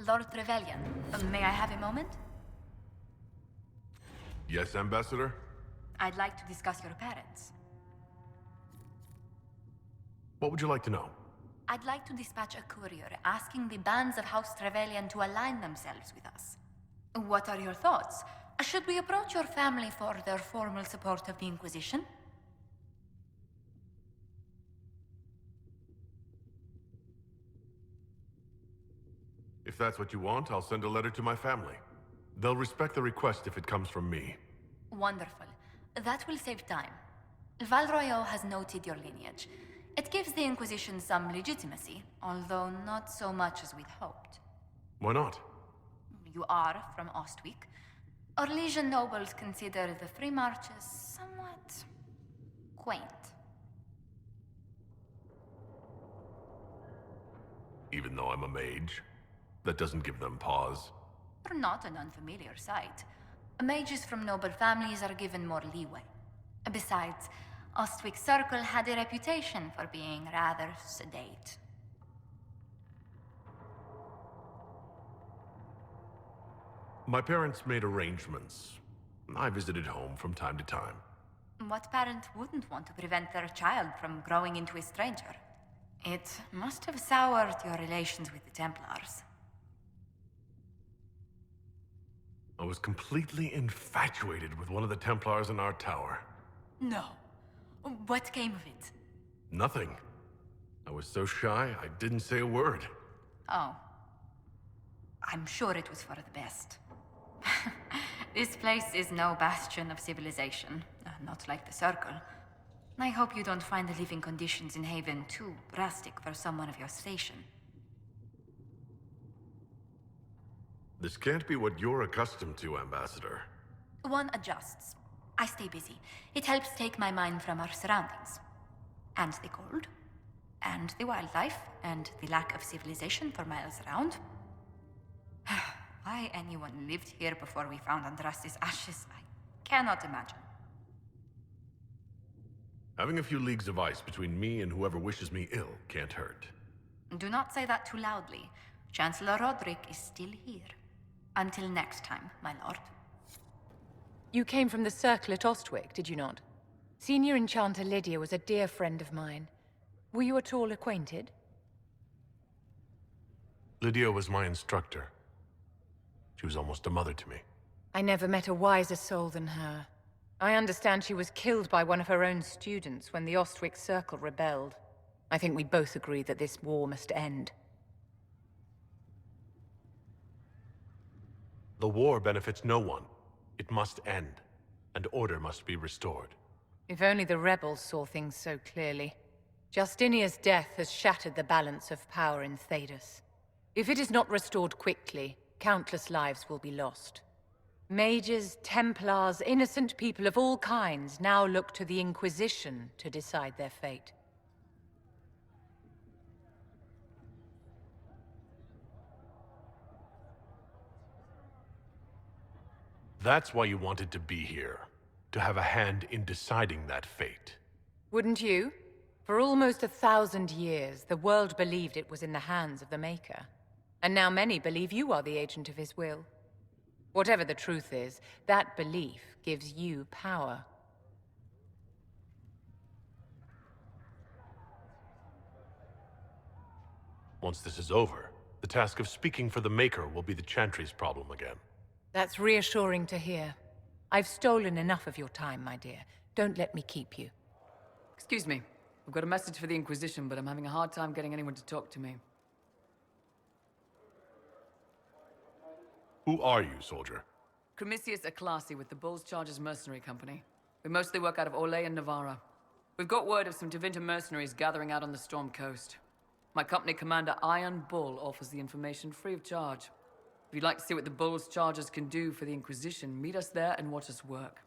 Lord Trevelyan. May I have a moment? Yes, Ambassador? I'd like to discuss your parents. What would you like to know? I'd like to dispatch a courier asking the bands of House Trevelyan to align themselves with us. What are your thoughts? Should we approach your family for their formal support of the Inquisition? If that's what you want, I'll send a letter to my family. They'll respect the request if it comes from me. Wonderful. That will save time. Val Royeaux has noted your lineage. It gives the Inquisition some legitimacy, although not so much as we'd hoped. Why not? You are from Ostwick. Orlesian nobles consider the Free Marches somewhat quaint. Even though I'm a mage, that doesn't give them pause. They're not an unfamiliar sight. Mages from noble families are given more leeway. Besides, Ostwick Circle had a reputation for being rather sedate. My parents made arrangements. I visited home from time to time. What parent wouldn't want to prevent their child from growing into a stranger? It must have soured your relations with the Templars. I was completely infatuated with one of the Templars in our tower. No. What came of it? Nothing. I was so shy, I didn't say a word. Oh. I'm sure it was for the best. This place is no bastion of civilization, not like the Circle. I hope you don't find the living conditions in Haven too drastic for someone of your station. This can't be what you're accustomed to, Ambassador. One adjusts. I stay busy. It helps take my mind from our surroundings. And the cold. And the wildlife. And the lack of civilization for miles around. Why anyone lived here before we found Andraste's ashes, I cannot imagine. Having a few leagues of ice between me and whoever wishes me ill can't hurt. Do not say that too loudly. Chancellor Roderick is still here. Until next time, my lord. You came from the Circle at Ostwick, did you not? Senior Enchanter Lydia was a dear friend of mine. Were you at all acquainted? Lydia was my instructor. She was almost a mother to me. I never met a wiser soul than her. I understand she was killed by one of her own students when the Ostwick Circle rebelled. I think we both agree that this war must end. The war benefits no one. It must end, and order must be restored. If only the rebels saw things so clearly. Justinia's death has shattered the balance of power in Thedas. If it is not restored quickly, countless lives will be lost. Mages, Templars, innocent people of all kinds now look to the Inquisition to decide their fate. That's why you wanted to be here. To have a hand in deciding that fate. Wouldn't you? For almost 1,000 years, the world believed it was in the hands of the Maker. And now many believe you are the agent of his will. Whatever the truth is, that belief gives you power. Once this is over, the task of speaking for the Maker will be the Chantry's problem again. That's reassuring to hear. I've stolen enough of your time, my dear. Don't let me keep you. Excuse me. I've got a message for the Inquisition, but I'm having a hard time getting anyone to talk to me. Who are you, soldier? Cremisius Aclasi with the Bull's Chargers Mercenary Company. We mostly work out of Orlais and Navarra. We've got word of some Tevinter mercenaries gathering out on the Storm Coast. My company commander, Iron Bull, offers the information free of charge. If you'd like to see what the Bull's Chargers can do for the Inquisition, meet us there and watch us work.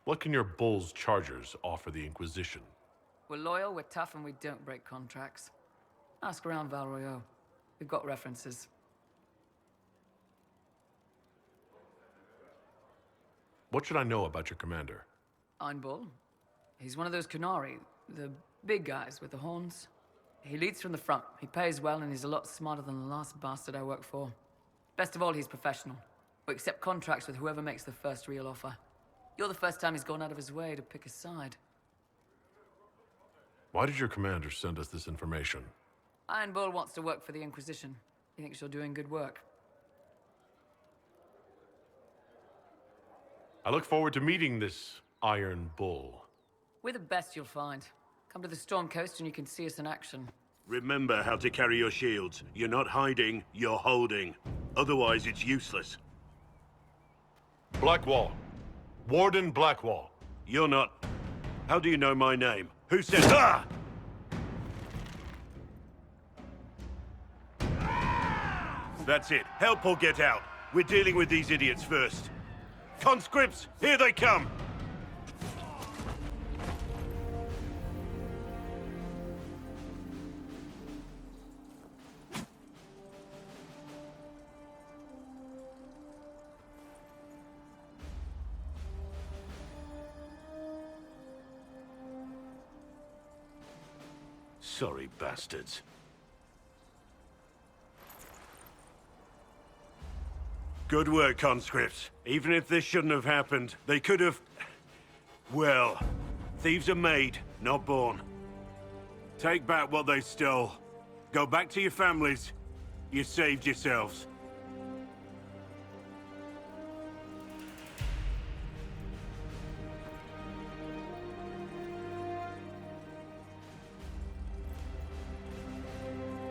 What can your Bull's Chargers offer the Inquisition? We're loyal, we're tough, and we don't break contracts. Ask around Val Royeaux. We've got references. What should I know about your commander? Iron Bull. He's one of those Kunari, the big guys with the horns. He leads from the front. He pays well, and he's a lot smarter than the last bastard I worked for. Best of all, he's professional. We accept contracts with whoever makes the first real offer. You're the first time he's gone out of his way to pick a side. Why did your commander send us this information? Iron Bull wants to work for the Inquisition. He thinks you're doing good work. I look forward to meeting this Iron Bull. We're the best you'll find. Come to the Storm Coast and you can see us in action. Remember how to carry your shields. You're not hiding, you're holding. Otherwise, it's useless. Blackwall. Warden Blackwall. You're not... How do you know my name? Who said... Ah! That's it. Help or get out. We're dealing with these idiots first. Conscripts, here they come! Sorry, bastards. Good work, conscripts. Even if this shouldn't have happened, they could have... Well, thieves are made, not born. Take back what they stole. Go back to your families. You saved yourselves.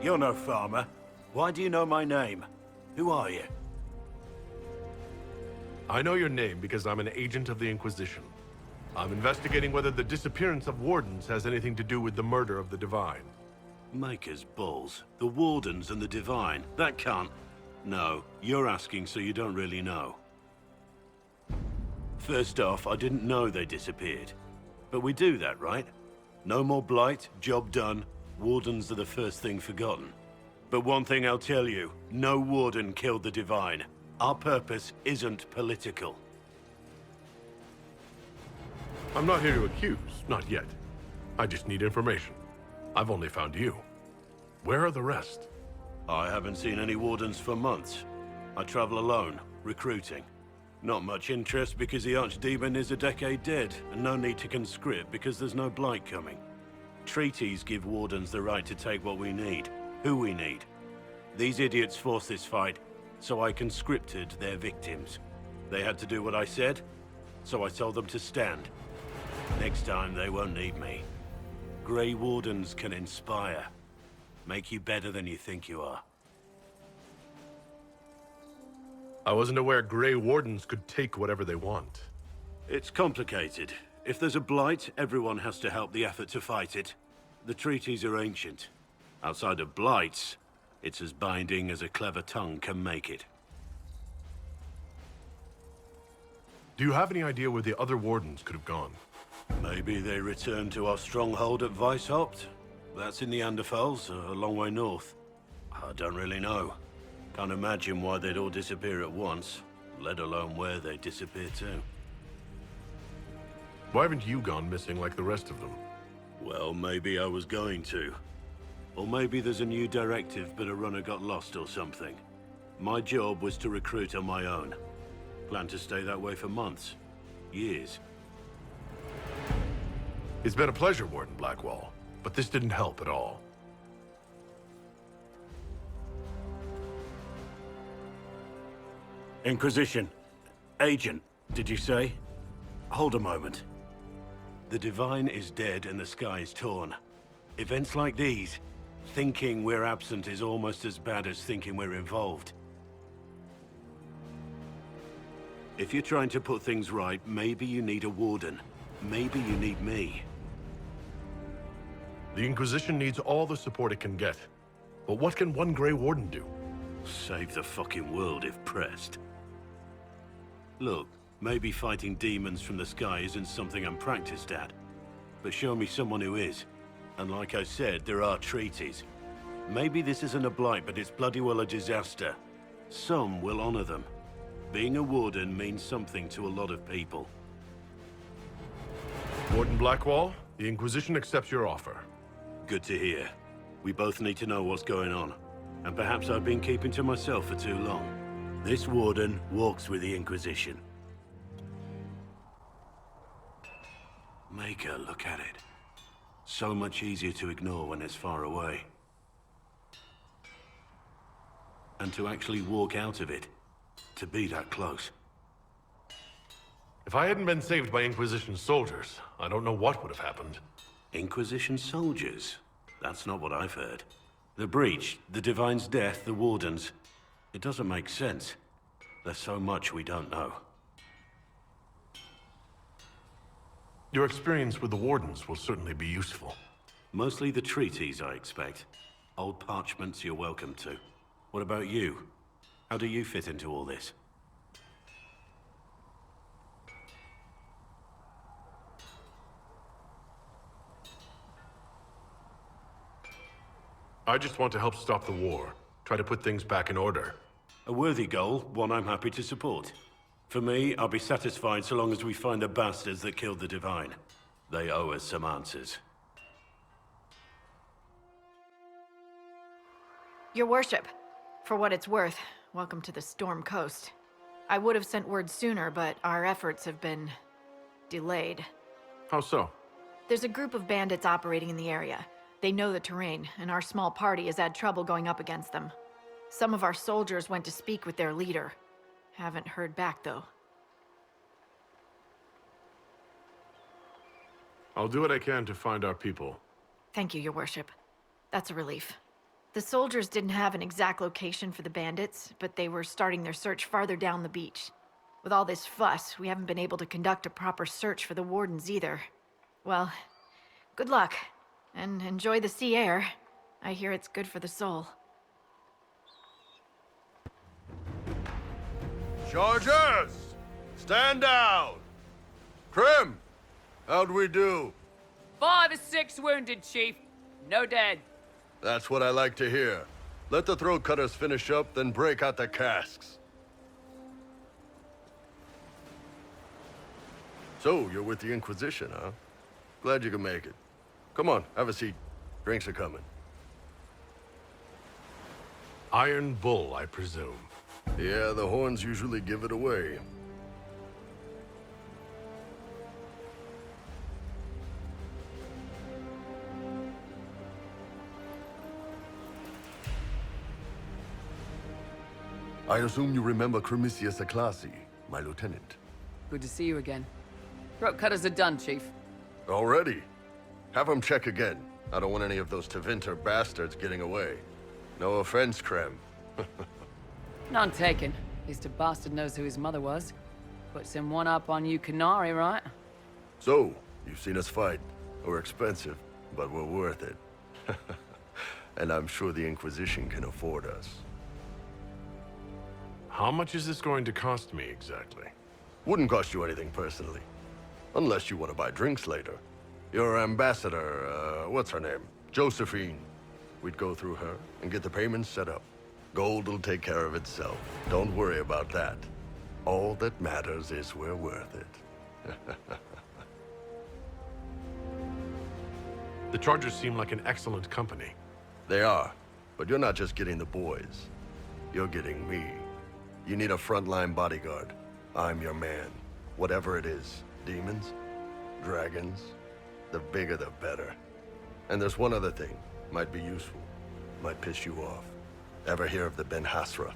You're no farmer. Why do you know my name? Who are you? I know your name because I'm an agent of the Inquisition. I'm investigating whether the disappearance of Wardens has anything to do with the murder of the Divine. Maker's balls. The Wardens and the Divine. That can't... No, you're asking so you don't really know. First off, I didn't know they disappeared. But we do that, right? No more blight, job done. Wardens are the first thing forgotten. But one thing I'll tell you, no Warden killed the Divine. Our purpose isn't political. I'm not here to accuse, not yet. I just need information. I've only found you. Where are the rest? I haven't seen any Wardens for months. I travel alone, recruiting. Not much interest because the Archdemon is a decade dead, and no need to conscript because there's no blight coming. Treaties give Wardens the right to take what we need, who we need. These idiots forced this fight, so I conscripted their victims. They had to do what I said, so I told them to stand. Next time, they won't need me. Grey Wardens can inspire. Make you better than you think you are. I wasn't aware Grey Wardens could take whatever they want. It's complicated. If there's a blight, everyone has to help the effort to fight it. The treaties are ancient. Outside of blights, it's as binding as a clever tongue can make it. Do you have any idea where the other Wardens could have gone? Maybe they returned to our stronghold at Weishaupt. That's in the Anderfels, a long way north. I don't really know. Can't imagine why they'd all disappear at once, let alone where they'd disappear to. Why haven't you gone missing like the rest of them? Well, maybe I was going to. Or maybe there's a new directive, but a runner got lost or something. My job was to recruit on my own. Plan to stay that way for months. Years. It's been a pleasure, Warden Blackwall, but this didn't help at all. Inquisition. Agent, did you say? Hold a moment. The Divine is dead and the sky is torn. Events like these, thinking we're absent is almost as bad as thinking we're involved. If you're trying to put things right, maybe you need a Warden. Maybe you need me. The Inquisition needs all the support it can get. But what can one Grey Warden do? Save the fucking world if pressed. Look, maybe fighting demons from the sky isn't something I'm practiced at. But show me someone who is. And like I said, there are treaties. Maybe this isn't a blight, but it's bloody well a disaster. Some will honor them. Being a Warden means something to a lot of people. Warden Blackwall, the Inquisition accepts your offer. Good to hear. We both need to know what's going on. And perhaps I've been keeping to myself for too long. This warden walks with the Inquisition. Maker, look at it. So much easier to ignore when it's far away. And to actually walk out of it. To be that close. If I hadn't been saved by Inquisition soldiers, I don't know what would have happened. Inquisition soldiers? That's not what I've heard. The breach, the Divine's death, the Wardens. It doesn't make sense. There's so much we don't know. Your experience with the Wardens will certainly be useful. Mostly the treaties, I expect. Old parchments you're welcome to. What about you? How do you fit into all this? I just want to help stop the war. Try to put things back in order. A worthy goal, one I'm happy to support. For me, I'll be satisfied so long as we find the bastards that killed the Divine. They owe us some answers. Your worship, for what it's worth, welcome to the Storm Coast. I would have sent word sooner, but our efforts have been delayed. How so? There's a group of bandits operating in the area. They know the terrain, and our small party has had trouble going up against them. Some of our soldiers went to speak with their leader. Haven't heard back, though. I'll do what I can to find our people. Thank you, your worship. That's a relief. The soldiers didn't have an exact location for the bandits, but they were starting their search farther down the beach. With all this fuss, we haven't been able to conduct a proper search for the Wardens either. Well, good luck. And enjoy the sea air. I hear it's good for the soul. Chargers! Stand down! Krim! How'd we do? 5 or 6 wounded, Chief. No dead. That's what I like to hear. Let the throat cutters finish up, then break out the casks. So, you're with the Inquisition, huh? Glad you can make it. Come on, have a seat. Drinks are coming. Iron Bull, I presume. Yeah, the horns usually give it away. I assume you remember Cremisius Aclassi, my lieutenant. Good to see you again. Throat cutters are done, Chief. Already? Have him check again. I don't want any of those Tevinter bastards getting away. No offense, Krem. None taken. At least a bastard knows who his mother was. Puts him one up on you Canary, right? So, you've seen us fight. We're expensive, but we're worth it. And I'm sure the Inquisition can afford us. How much is this going to cost me exactly? Wouldn't cost you anything personally. Unless you want to buy drinks later. Your ambassador, what's her name? Josephine. We'd go through her and get the payments set up. Gold will take care of itself. Don't worry about that. All that matters is we're worth it. The Chargers seem like an excellent company. They are, but you're not just getting the boys. You're getting me. You need a frontline bodyguard. I'm your man. Whatever it is. Demons? Dragons? The bigger the better. And there's one other thing. Might be useful. Might piss you off. Ever hear of the Ben Hasra?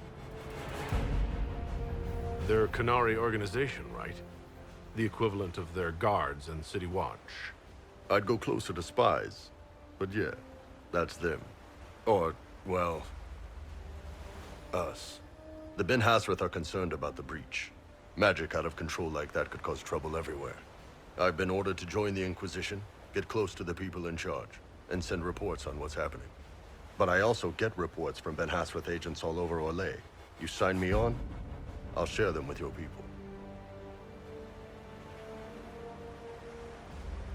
They're a Canary organization, right? The equivalent of their guards and City Watch. I'd go closer to spies. But yeah, that's them. Or, well, us. The Ben Hasrath are concerned about the breach. Magic out of control like that could cause trouble everywhere. I've been ordered to join the Inquisition, get close to the people in charge, and send reports on what's happening. But I also get reports from Ben Hasrath agents all over Orlais. You sign me on, I'll share them with your people.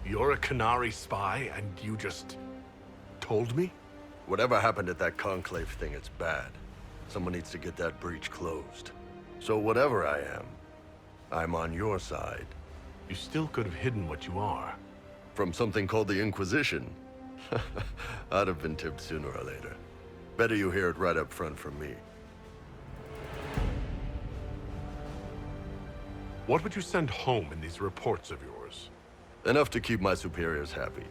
You're a Canary spy, and you just told me? Whatever happened at that conclave thing, it's bad. Someone needs to get that breach closed. So whatever I am, I'm on your side. You still could have hidden what you are. From something called the Inquisition. I'd have been tipped sooner or later. Better you hear it right up front from me. What would you send home in these reports of yours? Enough to keep my superiors happy.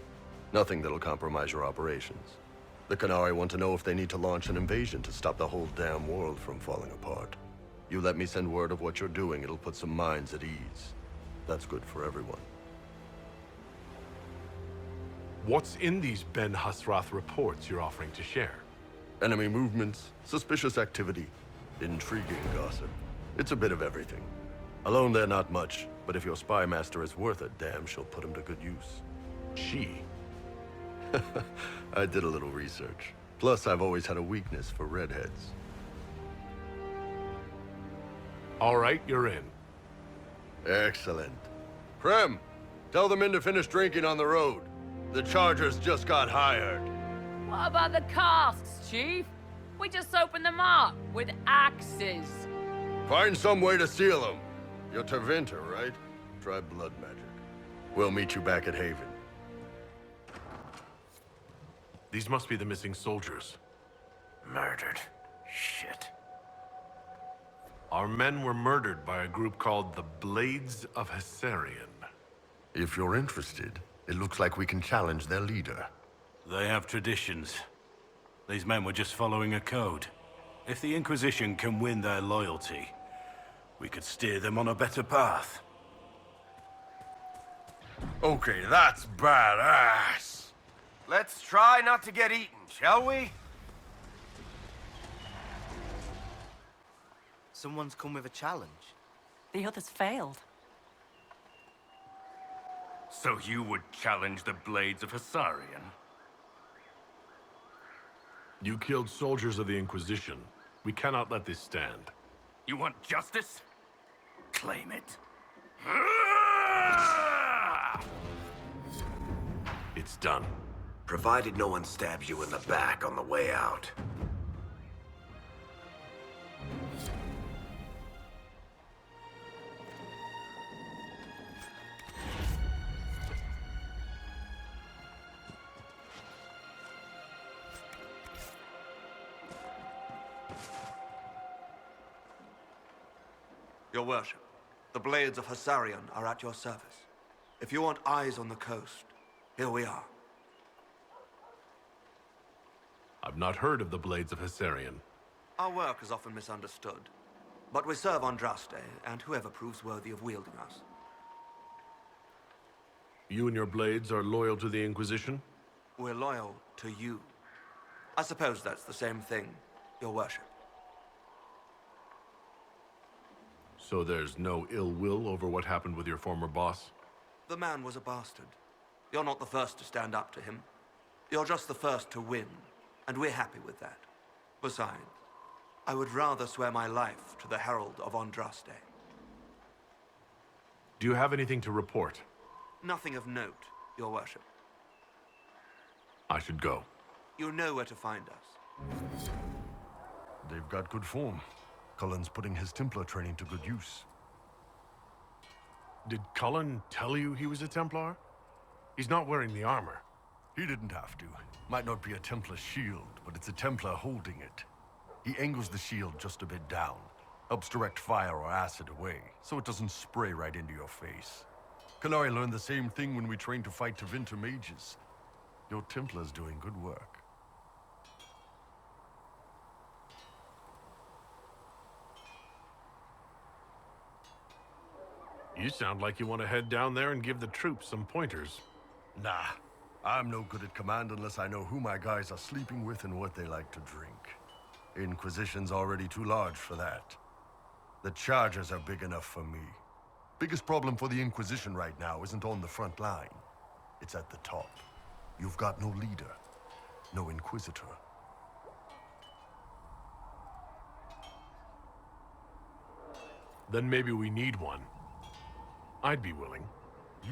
Nothing that'll compromise your operations. The Qunari want to know if they need to launch an invasion to stop the whole damn world from falling apart. You let me send word of what you're doing, it'll put some minds at ease. That's good for everyone. What's in these Ben Hasrath reports you're offering to share? Enemy movements, suspicious activity, intriguing gossip. It's a bit of everything. Alone they're not much, but if your spy master is worth a damn, she'll put him to good use. She? I did a little research. Plus, I've always had a weakness for redheads. All right, you're in. Excellent. Prem, tell the men to finish drinking on the road. The Chargers just got hired. What about the casks, Chief? We just opened them up with axes. Find some way to seal them. You're Tevinter, right? Try blood magic. We'll meet you back at Haven. These must be the missing soldiers. Murdered. Shit. Our men were murdered by a group called the Blades of Hessarian. If you're interested, it looks like we can challenge their leader. They have traditions. These men were just following a code. If the Inquisition can win their loyalty, we could steer them on a better path. Okay, that's badass. Let's try not to get eaten, shall we? Someone's come with a challenge. The others failed. So you would challenge the Blades of Hessarian? You killed soldiers of the Inquisition. We cannot let this stand. You want justice? Claim it. It's done. Provided no one stabs you in the back on the way out. Your worship, the Blades of Hessarian are at your service. If you want eyes on the coast, here we are. I've not heard of the Blades of Hessarian. Our work is often misunderstood, but we serve Andraste and whoever proves worthy of wielding us. You and your Blades are loyal to the Inquisition? We're loyal to you. I suppose that's the same thing, your worship. So there's no ill will over what happened with your former boss? The man was a bastard. You're not the first to stand up to him. You're just the first to win, and we're happy with that. Besides, I would rather swear my life to the Herald of Andraste. Do you have anything to report? Nothing of note, your worship. I should go. You know where to find us. They've got good form. Cullen's putting his Templar training to good use. Did Cullen tell you he was a Templar? He's not wearing the armor. He didn't have to. Might not be a Templar shield, but it's a Templar holding it. He angles the shield just a bit down, helps direct fire or acid away, so it doesn't spray right into your face. Qunari learned the same thing when we trained to fight Tevinter mages. Your Templar's doing good work. You sound like you want to head down there and give the troops some pointers. Nah, I'm no good at command unless I know who my guys are sleeping with and what they like to drink. Inquisition's already too large for that. The Chargers are big enough for me. Biggest problem for the Inquisition right now isn't on the front line. It's at the top. You've got no leader, no Inquisitor. Then maybe we need one. I'd be willing.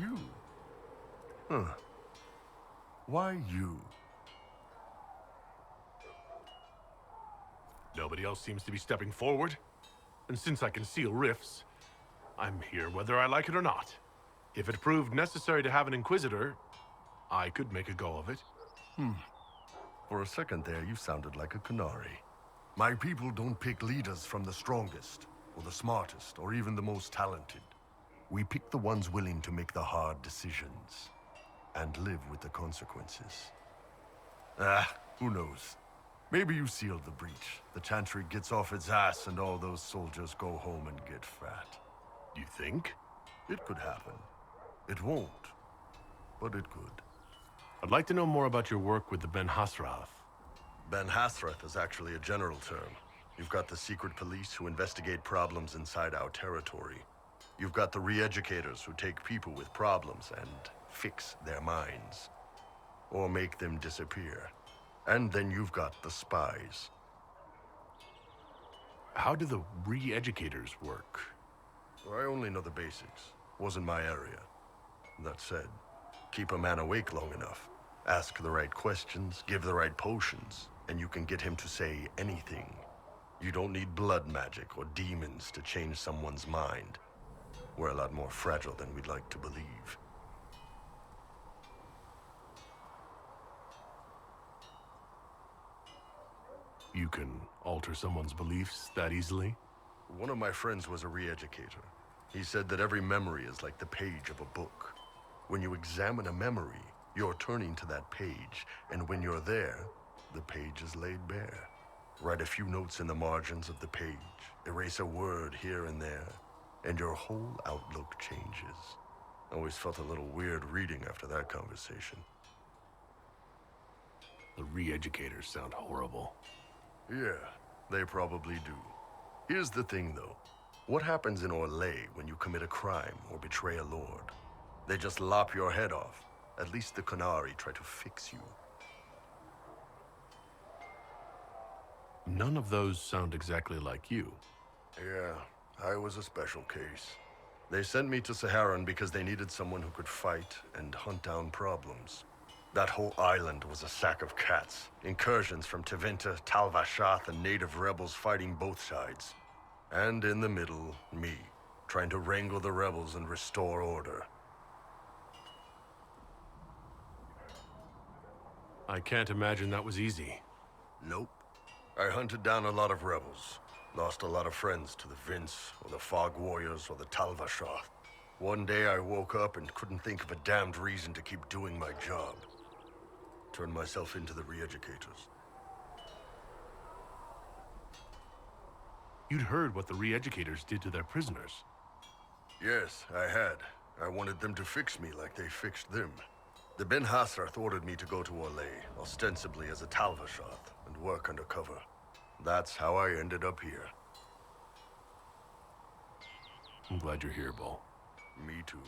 You? Huh. Why you? Nobody else seems to be stepping forward. And since I can seal rifts, I'm here whether I like it or not. If it proved necessary to have an Inquisitor, I could make a go of it. For a second there, you sounded like a Canary. My people don't pick leaders from the strongest, or the smartest, or even the most talented. We pick the ones willing to make the hard decisions, and live with the consequences. Who knows? Maybe you sealed the breach. The Chantry gets off its ass and all those soldiers go home and get fat. You think? It could happen. It won't, but it could. I'd like to know more about your work with the Ben Hasrath. Ben Hasrath is actually a general term. You've got the secret police who investigate problems inside our territory. You've got the re-educators who take people with problems and fix their minds. Or make them disappear. And then you've got the spies. How do the re-educators work? Well, I only know the basics. Wasn't my area. That said, keep a man awake long enough. Ask the right questions, give the right potions, and you can get him to say anything. You don't need blood magic or demons to change someone's mind. We're a lot more fragile than we'd like to believe. You can alter someone's beliefs that easily? One of my friends was a re-educator. He said that every memory is like the page of a book. When you examine a memory, you're turning to that page, and when you're there, the page is laid bare. Write a few notes in the margins of the page, erase a word here and there, and your whole outlook changes. Always felt a little weird reading after that conversation. The re-educators sound horrible. Yeah, they probably do. Here's the thing, though. What happens in Orlais when you commit a crime or betray a lord? They just lop your head off. At least the Canary try to fix you. None of those sound exactly like you. Yeah, I was a special case. They sent me to Saharan because they needed someone who could fight and hunt down problems. That whole island was a sack of cats. Incursions from Tevinter, Tal Vashath, and native rebels fighting both sides. And in the middle, me, trying to wrangle the rebels and restore order. I can't imagine that was easy. Nope. I hunted down a lot of rebels. Lost a lot of friends to the Vince, or the Fog Warriors, or the Tal Vashath. One day I woke up and couldn't think of a damned reason to keep doing my job. Turned myself into the re-educators. You'd heard what the re-educators did to their prisoners. Yes, I had. I wanted them to fix me like they fixed them. The Ben Hasrath ordered me to go to Orlais, ostensibly as a Tal Vashath, and work undercover. That's how I ended up here. I'm glad you're here, Bull. Me too.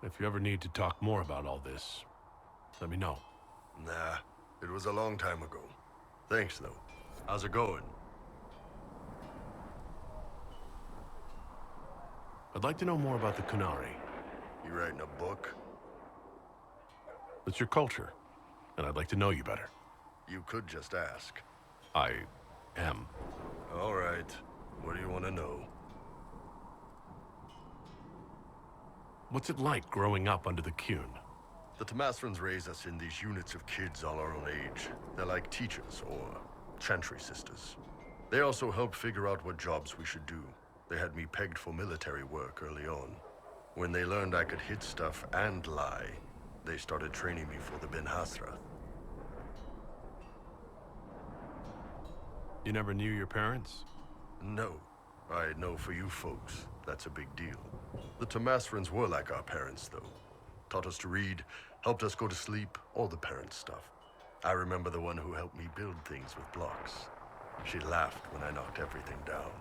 If you ever need to talk more about all this, let me know. Nah, it was a long time ago. Thanks, though. How's it going? I'd like to know more about the Canary. You writing a book? It's your culture, and I'd like to know you better. You could just ask. I am. All right. What do you want to know? What's it like growing up under the Qun? The Tamasrans raise us in these units of kids all our own age. They're like teachers, or Chantry sisters. They also help figure out what jobs we should do. They had me pegged for military work early on. When they learned I could hit stuff and lie, they started training me for the Ben Hasrath. You never knew your parents? No. I know for you folks, that's a big deal. The Tamasrans were like our parents, though. Taught us to read, helped us go to sleep, all the parent stuff. I remember the one who helped me build things with blocks. She laughed when I knocked everything down.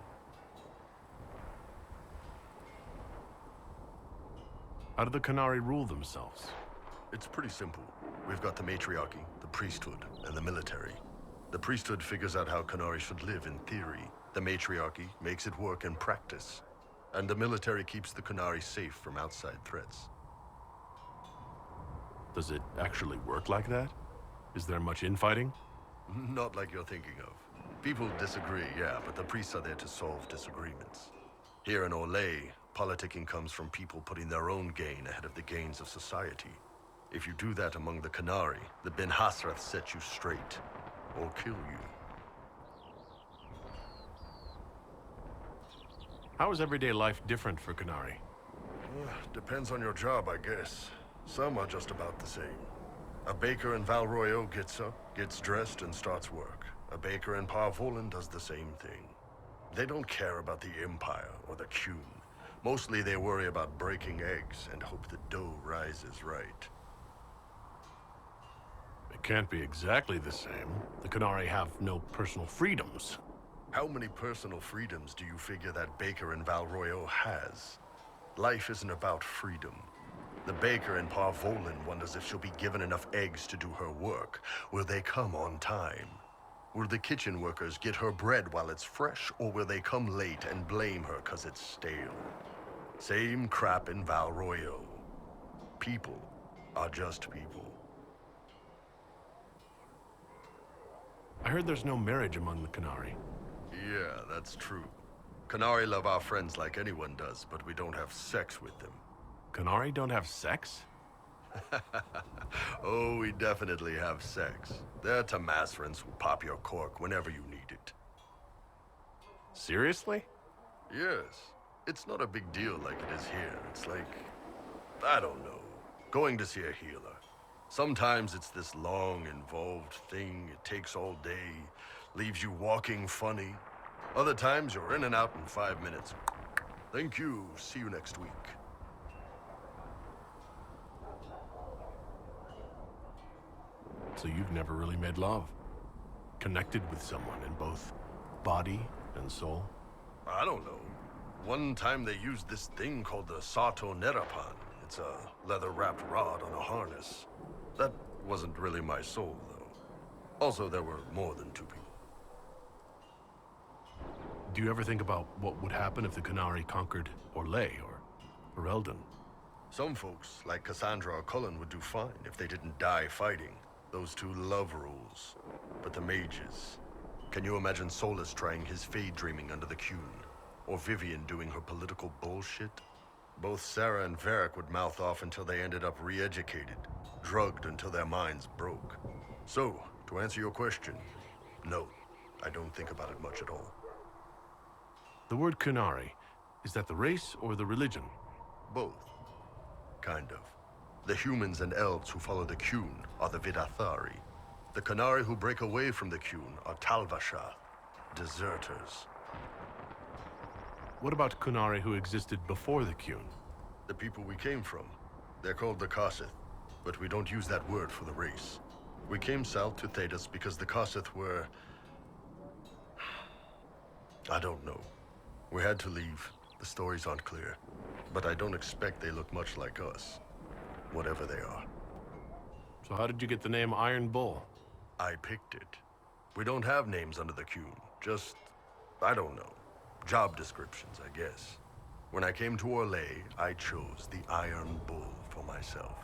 How do the Canary rule themselves? It's pretty simple. We've got the matriarchy, the priesthood, and the military. The priesthood figures out how Canary should live in theory. The matriarchy makes it work in practice. And the military keeps the Canary safe from outside threats. Does it actually work like that? Is there much infighting? Not like you're thinking of. People disagree, yeah, but the priests are there to solve disagreements. Here in Orlais, politicking comes from people putting their own gain ahead of the gains of society. If you do that among the Canary, the Ben Hasrath set you straight. or kill you. How is everyday life different for Qunari? Depends on your job, I guess. Some are just about the same. A baker in Val Royeaux gets up, gets dressed, and starts work. A baker in Parvolan does the same thing. They don't care about the Empire or the Qun. Mostly they worry about breaking eggs and hope the dough rises right. It can't be exactly the same. The Qunari have no personal freedoms. How many personal freedoms do you figure that baker in Val Royeaux has? Life isn't about freedom. The baker in Parvolan wonders if she'll be given enough eggs to do her work. Will they come on time? Will the kitchen workers get her bread while it's fresh, or will they come late and blame her 'cause it's stale? Same crap in Val Royeaux. People are just people. I heard there's no marriage among the Qunari. Yeah, that's true. Qunari love our friends like anyone does, but we don't have sex with them. Qunari don't have sex? Oh, we definitely have sex. They're Tamasrans who pop your cork whenever you need it. Seriously? Yes. It's not a big deal like it is here. It's like, I don't know, going to see a healer. Sometimes it's this long, involved thing. It takes all day, leaves you walking funny. Other times you're in and out in 5 minutes. Thank you. See you next week. So you've never really made love? Connected with someone in both body and soul? I don't know. One time they used this thing called the Sato Nerapan. It's a leather-wrapped rod on a harness. That wasn't really my soul, though. Also, there were more than 2 people. Do you ever think about what would happen if the Qunari conquered Orlais or Eldon? Some folks, like Cassandra or Cullen, would do fine if they didn't die fighting. Those 2 love rules. But the mages... Can you imagine Solus trying his fade dreaming under the Qun? Or Vivian doing her political bullshit? Both Sarah and Varric would mouth off until they ended up re-educated, drugged until their minds broke. So, to answer your question, no, I don't think about it much at all. The word Qunari, is that the race or the religion? Both. Kind of. The humans and elves who follow the Qun are the Vidathari. The Qunari who break away from the Qun are Talvasha, deserters. What about Qunari who existed before the Qun? The people we came from. They're called the Kossith, but we don't use that word for the race. We came south to Thedas because the Kossith were... I don't know. We had to leave. The stories aren't clear. But I don't expect they look much like us. Whatever they are. So how did you get the name Iron Bull? I picked it. We don't have names under the Qun. Just... I don't know. Job descriptions, I guess. When I came to Orlais, I chose the Iron Bull for myself.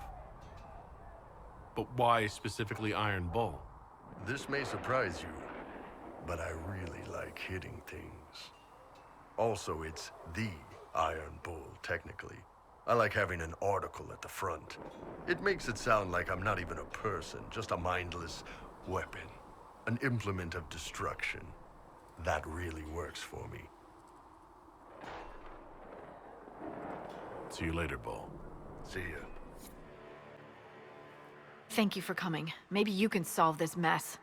But why specifically Iron Bull? This may surprise you, but I really like hitting things. Also, it's the Iron Bull, technically. I like having an article at the front. It makes it sound like I'm not even a person, just a mindless weapon. An implement of destruction. That really works for me. See you later, Bull. See ya. Thank you for coming. Maybe you can solve this mess.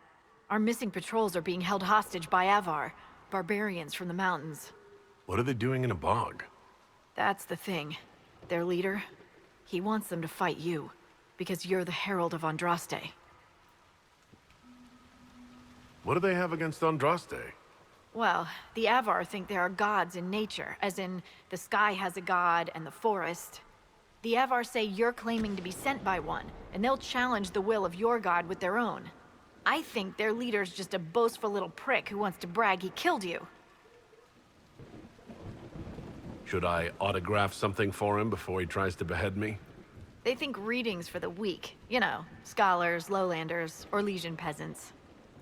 Our missing patrols are being held hostage by Avar, barbarians from the mountains. What are they doing in a bog? That's the thing. Their leader, he wants them to fight you, because you're the Herald of Andraste. What do they have against Andraste? Well, the Avar think there are gods in nature, as in the sky has a god and the forest. The Avar say you're claiming to be sent by one, and they'll challenge the will of your god with their own. I think their leader's just a boastful little prick who wants to brag he killed you. Should I autograph something for him before he tries to behead me? They think readings for the weak. You know, scholars, lowlanders, or legion peasants.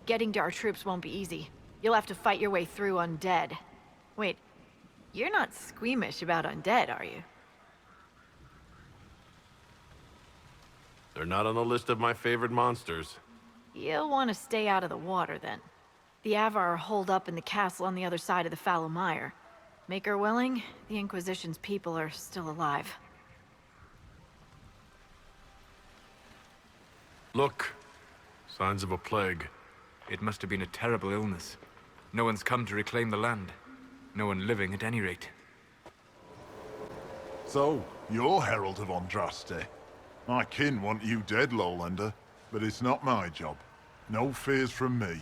Getting to our troops won't be easy. You'll have to fight your way through undead. Wait, you're not squeamish about undead, are you? They're not on the list of my favorite monsters. You'll want to stay out of the water, then. The Avar are holed up in the castle on the other side of the fallow mire. Make her willing, the Inquisition's people are still alive. Look. Signs of a plague. It must have been a terrible illness. No one's come to reclaim the land. No one living, at any rate. So, you're Herald of Andraste. My kin want you dead, Lowlander, but it's not my job. No fears from me.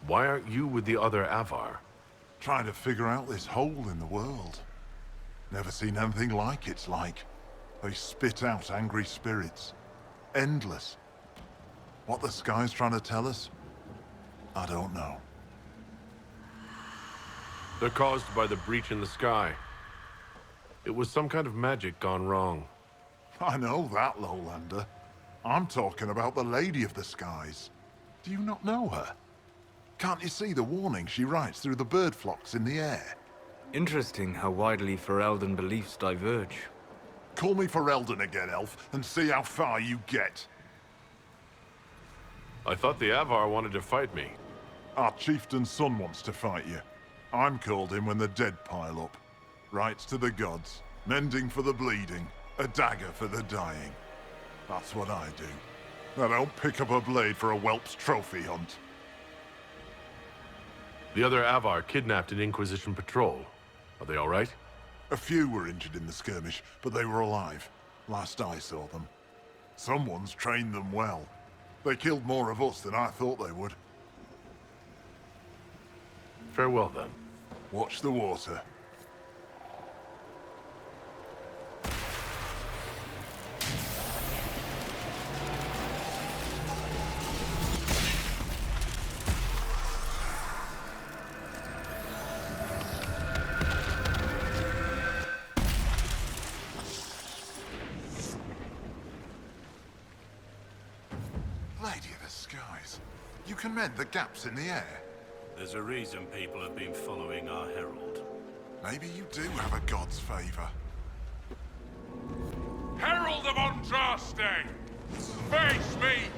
Why aren't you with the other Avar? Trying to figure out this hole in the world. Never seen anything like it's like. They spit out angry spirits. Endless. What the sky's trying to tell us? I don't know. They're caused by the breach in the sky. It was some kind of magic gone wrong. I know that, Lowlander. I'm talking about the Lady of the Skies. Do you not know her? Can't you see the warning she writes through the bird flocks in the air? Interesting how widely Ferelden beliefs diverge. Call me Ferelden again, Elf, and see how far you get. I thought the Avar wanted to fight me. Our chieftain's son wants to fight you. I'm called in when the dead pile up. Rites to the gods, mending for the bleeding, a dagger for the dying. That's what I do. I don't pick up a blade for a whelp's trophy hunt. The other Avar kidnapped an Inquisition patrol. Are they all right? A few were injured in the skirmish, but they were alive. Last I saw them. Someone's trained them well. They killed more of us than I thought they would. Farewell, then. Watch the water. Lady of the Skies, you can mend the gaps in the air. There's a reason people have been following our herald. Maybe you do have a god's favor. Herald of Andraste! Face me!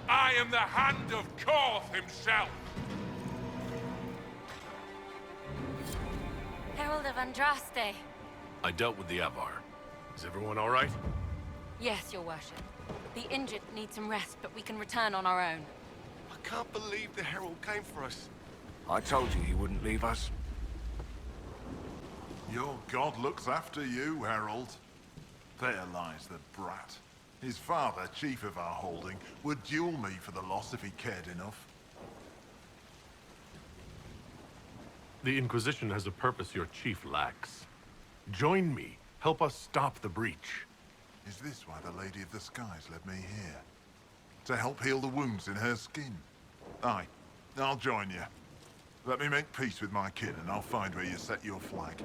I am the Hand of Korth himself! Herald of Andraste. I dealt with the Avar. Is everyone all right? Yes, your worship. The injured need some rest, but we can return on our own. I can't believe the Herald came for us. I told you he wouldn't leave us. Your god looks after you, Herald. There lies the brat. His father, chief of our holding, would duel me for the loss if he cared enough. The Inquisition has a purpose your chief lacks. Join me. Help us stop the breach. Is this why the Lady of the Skies led me here? To help heal the wounds in her skin? Aye, I'll join you. Let me make peace with my kin and I'll find where you set your flag.